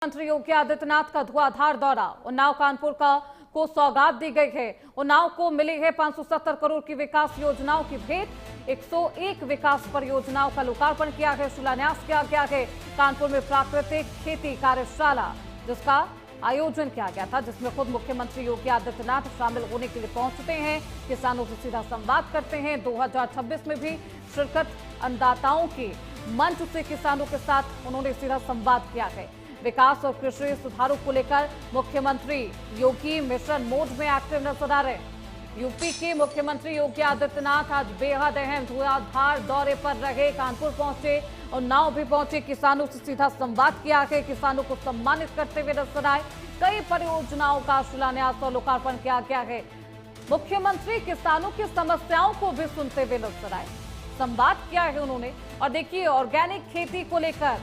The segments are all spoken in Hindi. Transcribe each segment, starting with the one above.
मुख्यमंत्री योगी आदित्यनाथ का धुआंधार दौरा। उन्नाव कानपुर को सौगात दी गई है। उन्नाव को मिली है 570 करोड़ की विकास योजनाओं की भेंट। 101 विकास परियोजनाओं का लोकार्पण किया गया, शिलान्यास किया गया है। कानपुर में प्राकृतिक खेती कार्यशाला जिसका आयोजन किया गया था, जिसमें खुद मुख्यमंत्री योगी आदित्यनाथ शामिल होने के लिए पहुंचते हैं, किसानों से सीधा संवाद करते हैं। 2026 में भी शिरकत अन्नदाताओं की मंच से किसानों के साथ उन्होंने सीधा संवाद किया है। विकास और कृषि सुधारों को लेकर मुख्यमंत्री योगी मिशन मोड में एक्टिव नजर आ रहे हैं। यूपी के मुख्यमंत्री योगी आदित्यनाथ आज बेहद अहम धुआंधार दौरे पर रहे। कानपुर पहुंचे, उन्नाव भी पहुंचे, किसानों से सीधा संवाद किया है, किसानों को सम्मानित करते हुए नजर आए। कई परियोजनाओं का शिलान्यास और लोकार्पण किया गया है। मुख्यमंत्री किसानों की समस्याओं को भी सुनते हुए नजर आए, संवाद किया है उन्होंने। और देखिए, ऑर्गेनिक खेती को लेकर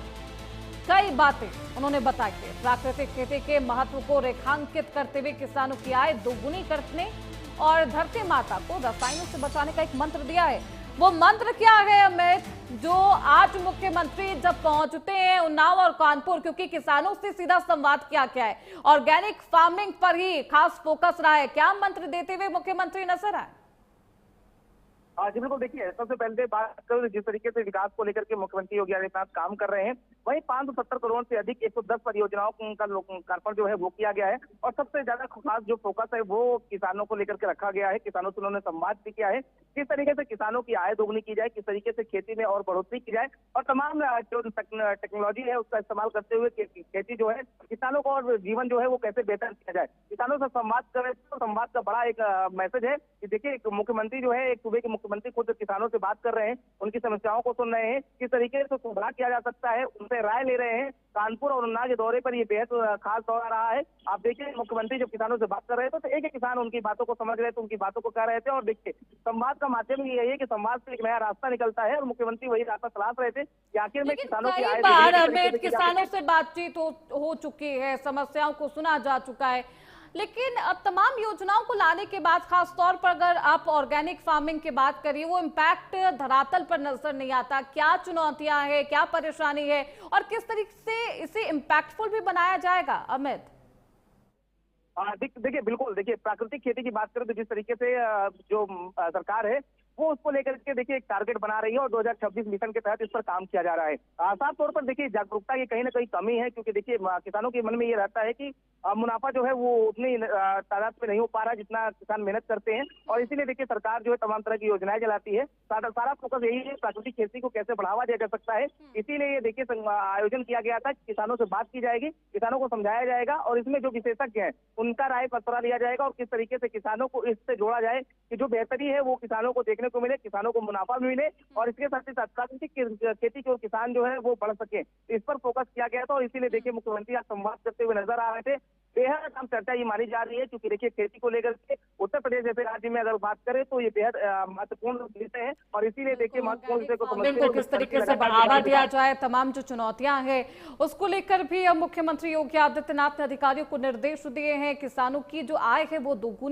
कई बातें उन्होंने बताई है। प्राकृतिक खेती के महत्व को रेखांकित करते हुए किसानों की आय दोगुनी करने और धरती माता को रसायनों से बचाने का एक मंत्र दिया है। वो मंत्र क्या है अमित, जो आज मुख्यमंत्री जब पहुंचते हैं उन्नाव और कानपुर, क्योंकि किसानों से सीधा संवाद किया गया है, ऑर्गेनिक फार्मिंग पर ही खास फोकस रहा है, क्या मंत्र देते हुए मुख्यमंत्री नजर आए? जी बिल्कुल, देखिए सबसे पहले बात करूं जिस तरीके से विकास को लेकर के मुख्यमंत्री योगी आदित्यनाथ काम कर रहे हैं, वहीं 570 करोड़ से अधिक 110 परियोजनाओं का लोकार्पण जो है वो किया गया है। और सबसे ज्यादा खास जो फोकस है वो किसानों को लेकर के रखा गया है। किसानों से उन्होंने संवाद भी किया है, किस तरीके से किसानों की आय दोगुनी की जाए, किस तरीके से खेती में और बढ़ोतरी की जाए और तमाम जो टेक्नोलॉजी है उसका इस्तेमाल करते हुए खेती जो है किसानों को और जीवन जो है वो कैसे बेहतर किया जाए। किसानों से संवाद कर रहे थे, तो संवाद का बड़ा एक मैसेज है कि देखिए एक मुख्यमंत्री जो है, एक सूबे के मुख्यमंत्री खुद किसानों से बात कर रहे हैं, उनकी समस्याओं को सुन रहे हैं, किस तरीके से सुधार किया जा सकता है उनसे राय ले रहे हैं। कानपुर और उन्नाव के दौरे पर ये बेहद खास दौरा रहा है। आप देखिए मुख्यमंत्री जब किसानों से बात कर रहे थे तो एक एक किसान उनकी बातों को समझ रहे थे, उनकी बातों को कह रहे थे। और देखिए संवाद का माध्यम यही है कि संवाद से एक नया रास्ता निकलता है और मुख्यमंत्री वही रास्ता तलाश रहे थे कि आखिर में किसानों की आय किसानों से बातचीत हो चुकी है, समस्याओं को सुना जा चुका है, लेकिन अब तमाम योजनाओं को लाने के बाद खास तौर पर अगर आप ऑर्गेनिक फार्मिंग की बात करिए, वो इम्पैक्ट धरातल पर नजर नहीं आता। क्या चुनौतियां हैं, क्या परेशानी है और किस तरीके से इसे इम्पैक्टफुल भी बनाया जाएगा अमित? देखिए बिल्कुल, देखिए प्राकृतिक खेती की बात करें तो जिस तरीके से जो सरकार है वो उसको लेकर के देखिए एक टारगेट बना रही है और 2026 मिशन के तहत इस पर काम किया जा रहा है। साफ तौर पर देखिए जागरूकता की कहीं ना कहीं कमी है, क्योंकि देखिए किसानों के मन में ये रहता है कि मुनाफा जो है वो उतनी तादाद में नहीं हो पा रहा जितना किसान मेहनत करते हैं। और इसीलिए देखिए सरकार जो है तमाम तरह की योजनाएं चलाती है। सारा फोकस यही है प्राकृतिक खेती को कैसे बढ़ावा दिया जा सकता है। इसीलिए ये देखिए आयोजन किया गया था, किसानों से बात की जाएगी, किसानों को समझाया जाएगा और इसमें जो विशेषज्ञ है उनका राय मशवरा लिया जाएगा और किस तरीके से किसानों को इससे जोड़ा जाए कि जो बेहतरी है वो किसानों को देखने को मिले, किसानों को मुनाफा भी मिले और इसके साथ ही साथ प्राकृतिक खेती की ओर किसान जो है वो बढ़ सके, इस पर फोकस किया गया था। और इसीलिए देखिए मुख्यमंत्री आज संवाद करते हुए नजर आ रहे थे। बेहद अहम चर्चा ये मानी जा रही है, क्योंकि देखिए खेती को लेकर के उत्तर प्रदेश जैसे राज्य में अगर बात करें तो ये बेहद महत्वपूर्ण विषय है और इसीलिए देखिए महत्वपूर्ण विषय को समझते किस तरीके से बढ़ावा दिया जाए, तमाम जो चुनौतियां हैं उसको लेकर भी अब मुख्यमंत्री योगी आदित्यनाथ ने अधिकारियों को निर्देश दिए हैं। किसानों की जो आय है वो दोगुनी